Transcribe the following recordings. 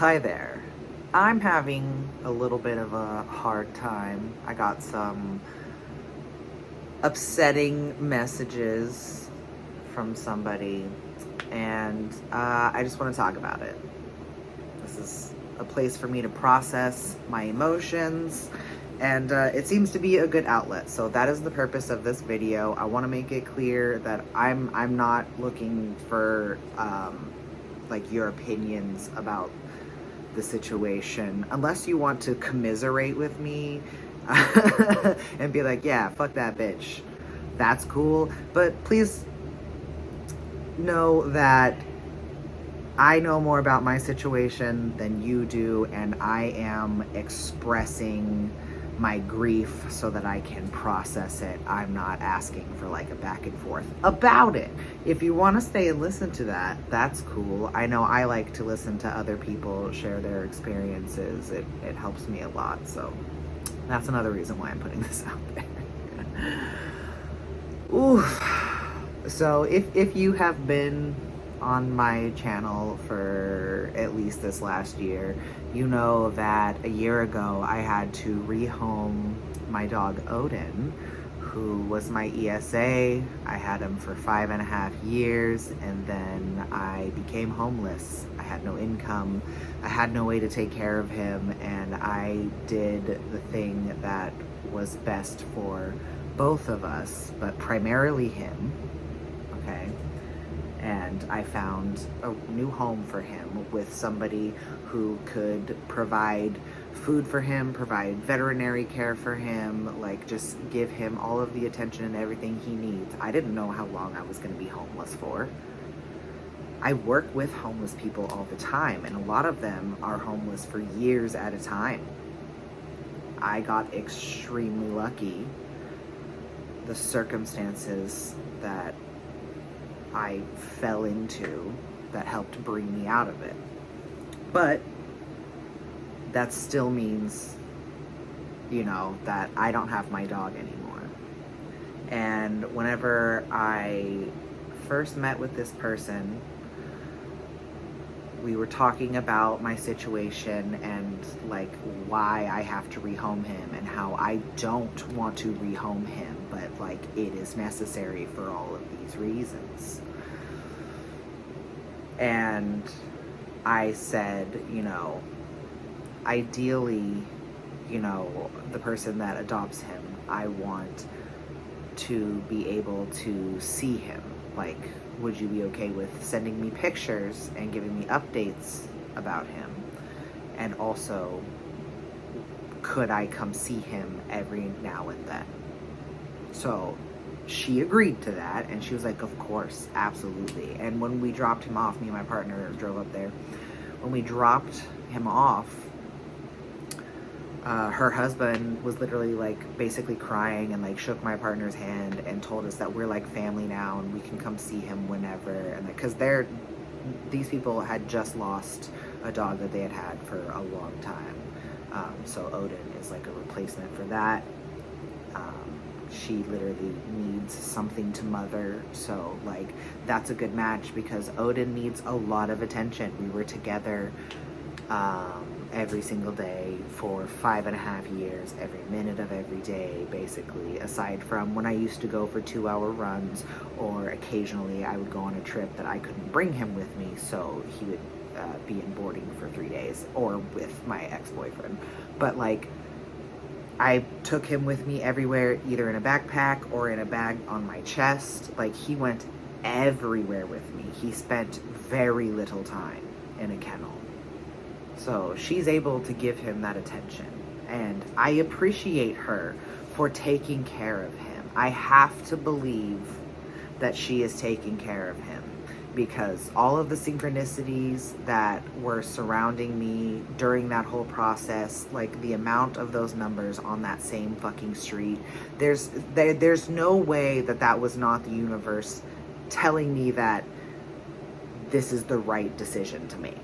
Hi there. I'm having a little bit of a hard time. I got some upsetting messages from somebody, and I just want to talk about it. This is a place for me to process my emotions, and it seems to be a good outlet. So that is the purpose of this video. I want to make it clear that I'm not looking for like your opinions about the situation, unless you want to commiserate with me and be like, yeah, fuck that bitch. That's cool. But please know that I know more about my situation than you do, and I am expressing my grief so that I can process it. I'm not asking for like a back and forth about it. If you want to stay and listen to that, that's cool. I know I like to listen to other people share their experiences. It helps me a lot. So that's another reason why I'm putting this out there. Ooh. So if you have been on my channel for at least this last year, you know that a year ago I had to rehome my dog Odin, who was my ESA. I had him for 5.5 years, and then I became homeless. I had no income. I had no way to take care of him, and I did the thing that was best for both of us, but primarily him. Okay. And I found a new home for him with somebody who could provide food for him, provide veterinary care for him, like just give him all of the attention and everything he needs. I didn't know how long I was going to be homeless for. I work with homeless people all the time, and a lot of them are homeless for years at a time. I got extremely lucky. The circumstances that I fell into that helped bring me out of it. But that still means, that I don't have my dog anymore. And whenever I first met with this person, we were talking about my situation and like why I have to rehome him and how I don't want to rehome him, but like it is necessary for all of these reasons. And I said, ideally, the person that adopts him, I want to be able to see him. Like, would you be okay with sending me pictures and giving me updates about him? And also, could I come see him every now and then? So she agreed to that, and she was like, of course, absolutely. And when we dropped him off, me and my partner drove up there. When we dropped him off, her husband was literally like basically crying and like shook my partner's hand and told us that we're like family now and we can come see him whenever. And because these people had just lost a dog that they had had for a long time. So Odin is like a replacement for that. She literally needs something to mother, so like that's a good match because Odin needs a lot of attention. We were together every single day for 5.5 years, every minute of every day, basically, aside from when I used to go for 2-hour runs, or occasionally I would go on a trip that I couldn't bring him with me, so he would be in boarding for 3 days, or with my ex-boyfriend. But like, I took him with me everywhere, either in a backpack or in a bag on my chest. Like, he went everywhere with me. He spent very little time in a kennel. So she's able to give him that attention. And I appreciate her for taking care of him. I have to believe that she is taking care of him, because all of the synchronicities that were surrounding me during that whole process, like the amount of those numbers on that same fucking street, there's no way that was not the universe telling me that this is the right decision to make.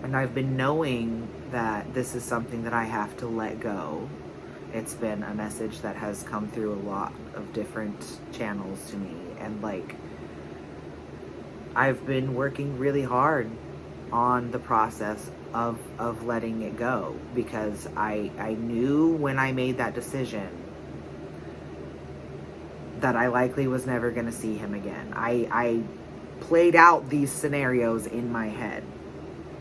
And I've been knowing that this is something that I have to let go It's been a message that has come through a lot of different channels to me. And like, I've been working really hard on the process of letting it go, because I knew when I made that decision that I likely was never going to see him again. I played out these scenarios in my head.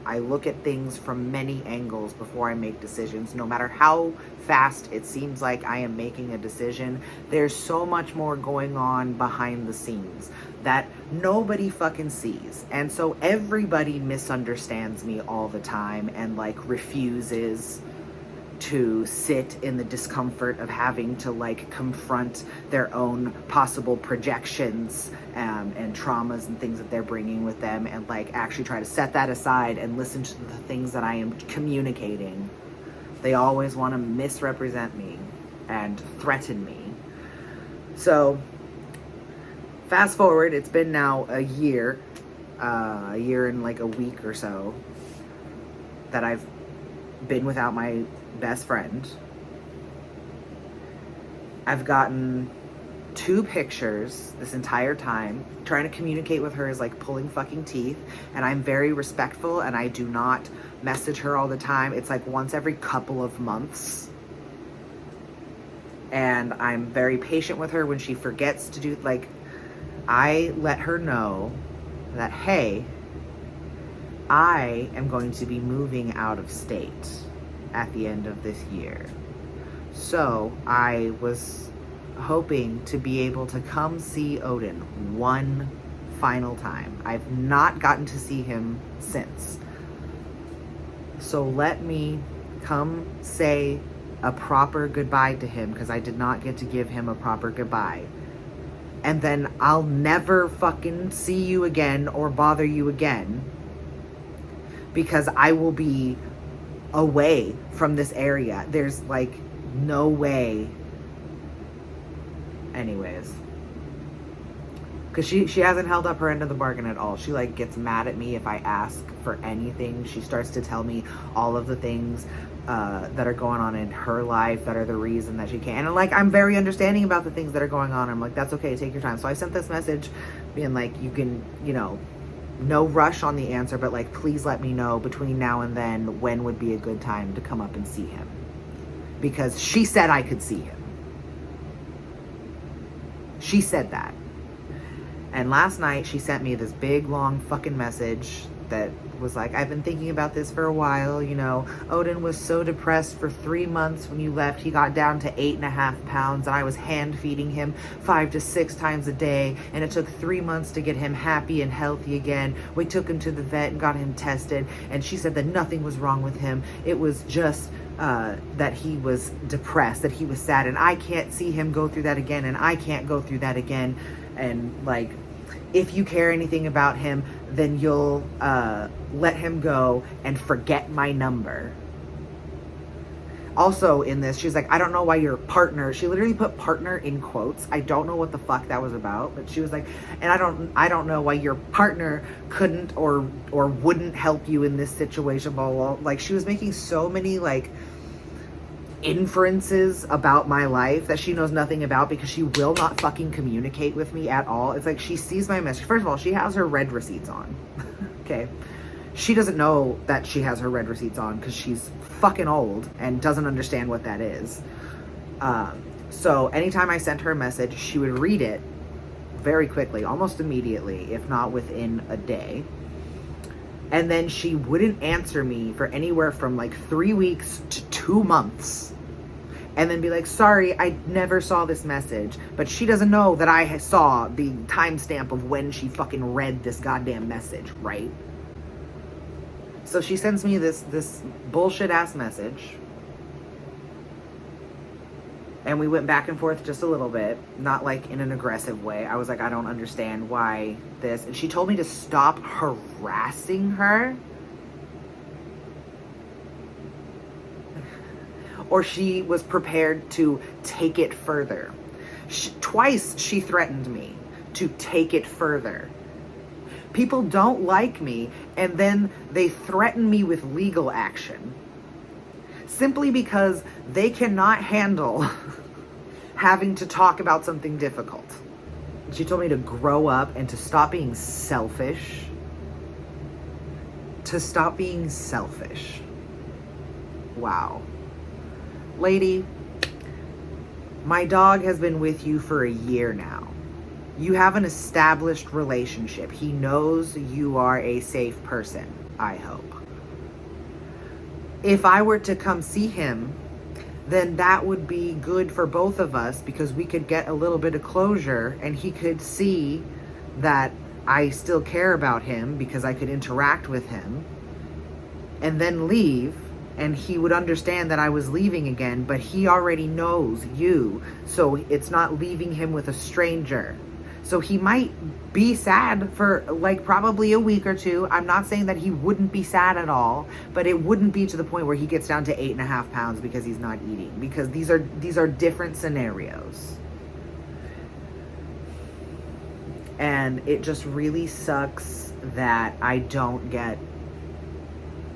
I look at things from many angles before I make decisions. No matter how fast it seems like I am making a decision, there's so much more going on behind the scenes that nobody fucking sees. And so everybody misunderstands me all the time and like refuses to sit in the discomfort of having to like confront their own possible projections and traumas and things that they're bringing with them, and like actually try to set that aside and listen to the things that I am communicating. They always want to misrepresent me and threaten me. So fast forward, it's been now a year and like a week or so that I've been without my best friend. I've gotten 2 pictures this entire time. Trying to communicate with her is like pulling fucking teeth, and I'm very respectful and I do not message her all the time. It's like once every couple of months. And I'm very patient with her when she forgets to do, like, I let her know that, hey, I am going to be moving out of state at the end of this year. So I was hoping to be able to come see Odin one final time. I've not gotten to see him since. So let me come say a proper goodbye to him, because I did not get to give him a proper goodbye. And then I'll never fucking see you again or bother you again, because I will be away from this area. There's like no way. Anyways, because she hasn't held up her end of the bargain at all. She like gets mad at me if I ask for anything. She starts to tell me all of the things that are going on in her life that are the reason that she can't. And like, I'm very understanding about the things that are going on. I'm like, that's okay, take your time. So I sent this message being like, you can, you know, no rush on the answer, but like, please let me know between now and then when would be a good time to come up and see him, because she said I could see him. She said that. And last night she sent me this big long fucking message that was like, I've been thinking about this for a while. You know, Odin was so depressed for 3 months when you left. He got down to 8.5 pounds, and I was hand feeding him 5 to 6 times a day. And it took 3 months to get him happy and healthy again. We took him to the vet and got him tested. And she said that nothing was wrong with him. It was just that he was depressed, that he was sad. And I can't see him go through that again. And I can't go through that again. And like, if you care anything about him, then you'll let him go and forget my number. Also in this, she's like, I don't know why your partner, she literally put partner in quotes. I don't know what the fuck that was about, but she was like, and I don't know why your partner couldn't or wouldn't help you in this situation, blah, blah, blah. Like, she was making so many like inferences about my life that she knows nothing about, because she will not fucking communicate with me at all. It's like, she sees my message. First of all, she has her red receipts on. Okay. She doesn't know that she has her red receipts on because she's fucking old and doesn't understand what that is. So anytime I sent her a message, she would read it very quickly, almost immediately, if not within a day. And then she wouldn't answer me for anywhere from like 3 weeks to 2 months. And then be like, sorry, I never saw this message. But she doesn't know that I saw the timestamp of when she fucking read this goddamn message, right? So she sends me this bullshit ass message. And we went back and forth just a little bit, not like in an aggressive way. I was like, I don't understand why this. And she told me to stop harassing her. Or she was prepared to take it further. Twice she threatened me to take it further. People don't like me, and then they threaten me with legal action. simply because they cannot handle having to talk about something difficult. She told me to grow up and to stop being selfish. To stop being selfish. Wow. Lady, my dog has been with you for a year now. You have an established relationship. He knows you are a safe person, I hope. If I were to come see him, then that would be good for both of us because we could get a little bit of closure and he could see that I still care about him because I could interact with him and then leave, and he would understand that I was leaving again, but he already knows you, so it's not leaving him with a stranger. So he might be sad for like probably a week or two. I'm not saying that he wouldn't be sad at all, but it wouldn't be to the point where he gets down to 8.5 pounds because he's not eating, because these are different scenarios. And it just really sucks that I don't get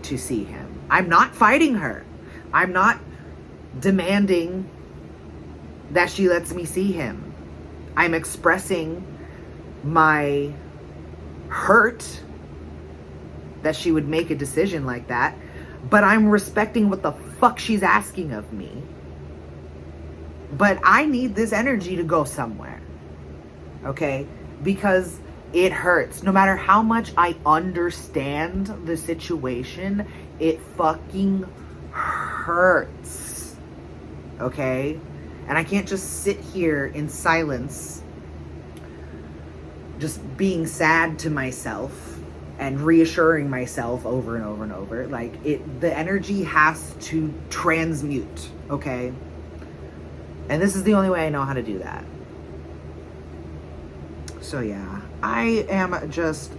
to see him. I'm not fighting her. I'm not demanding that she lets me see him. I'm expressing my hurt that she would make a decision like that, but I'm respecting what the fuck she's asking of me. But I need this energy to go somewhere, okay? Because it hurts. No matter how much I understand the situation, it fucking hurts, okay? And I can't just sit here in silence, just being sad to myself and reassuring myself over and over and over. Like, the energy has to transmute, okay? And this is the only way I know how to do that. So yeah, I am just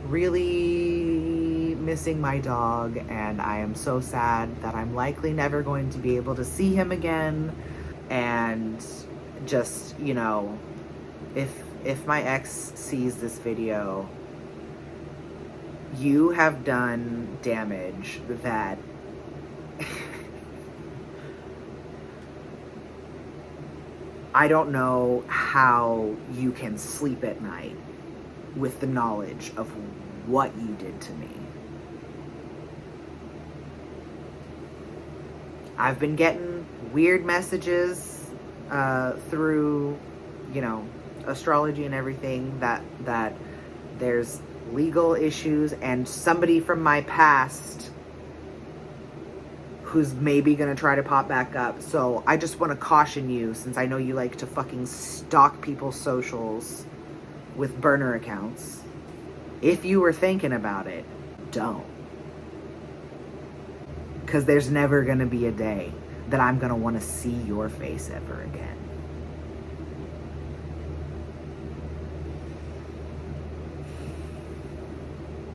really missing my dog, and I am so sad that I'm likely never going to be able to see him again. And just, you know, if my ex sees this video, you have done damage that I don't know how you can sleep at night with the knowledge of what you did to me. I've been getting weird messages through, you know, astrology and everything that there's legal issues and somebody from my past who's maybe gonna try to pop back up. So I just want to caution you, since I know you like to fucking stalk people's socials with burner accounts. If you were thinking about it, don't. Because there's never gonna be a day that I'm gonna want to see your face ever again.